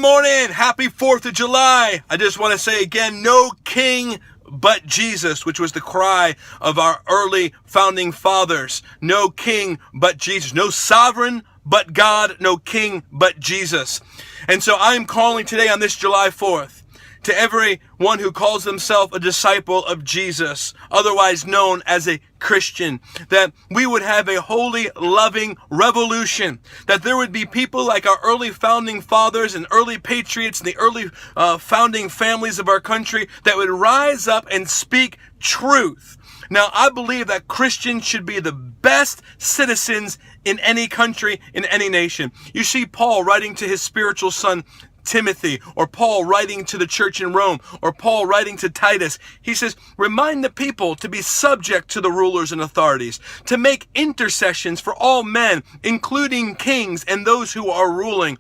morning. Happy 4th of July. I just want to say again, no king but Jesus, which was the cry of our early founding fathers. No king but Jesus. No sovereign but God. No king but Jesus. And so I'm calling today on this July 4th to everyone who calls themselves a disciple of Jesus, otherwise known as a Christian, that we would have a holy, loving revolution, that there would be people like our early founding fathers and early patriots and the early founding families of our country that would rise up and speak truth. Now, I believe that Christians should be the best citizens in any country, in any nation. You see Paul writing to his spiritual son, Timothy, or Paul writing to the church in Rome, or Paul writing to Titus. He says, remind the people to be subject to the rulers and authorities, to make intercessions for all men, including kings and those who are ruling.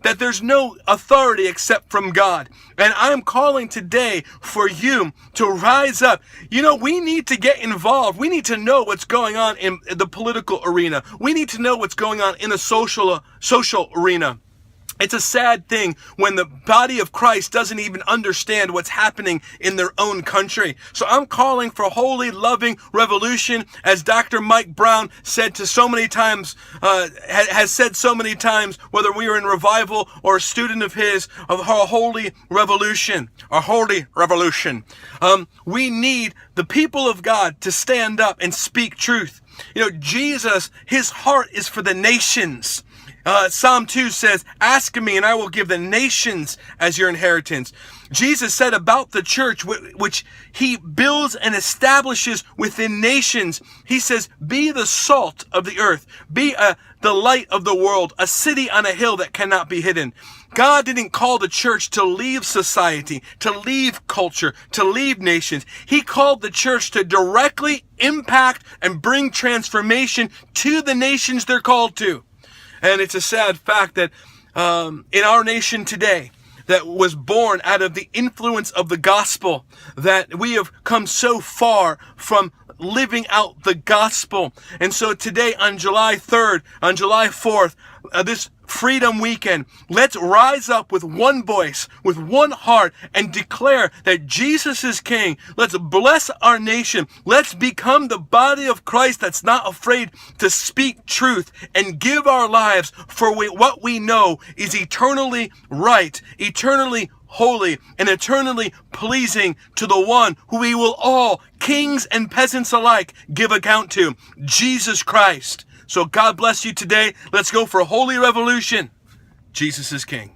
That there's no authority except from God. And I'm calling today for you to rise up. You know, we need to get involved. We need to know what's going on in the political arena. We need to know what's going on in the social arena. It's a sad thing when the body of Christ doesn't even understand what's happening in their own country. So I'm calling for holy, loving revolution, as Dr. Mike Brown said to so many times, has said so many times, whether we are in revival or a student of his, of a holy revolution. A holy revolution. We need the people of God to stand up and speak truth. You know, Jesus, his heart is for the nations. Psalm 2 says, ask me and I will give the nations as your inheritance. Jesus said about the church, which he builds and establishes within nations, he says, be the salt of the earth, be the light of the world, a city on a hill that cannot be hidden. God didn't call the church to leave society, to leave culture, to leave nations. He called the church to directly impact and bring transformation to the nations they're called to. And it's a sad fact that in our nation today, that was born out of the influence of the gospel, that we have come so far from living out the gospel. And so today on July 3rd, on July 4th, this Freedom Weekend, let's rise up with one voice, with one heart, and declare that Jesus is King. Let's bless our nation. Let's become the body of Christ that's not afraid to speak truth and give our lives for what we know is eternally right, eternally holy, and eternally pleasing to the one who we will all, kings and peasants alike, give account to, Jesus Christ. So God bless you today. Let's go for a holy revolution. Jesus is King.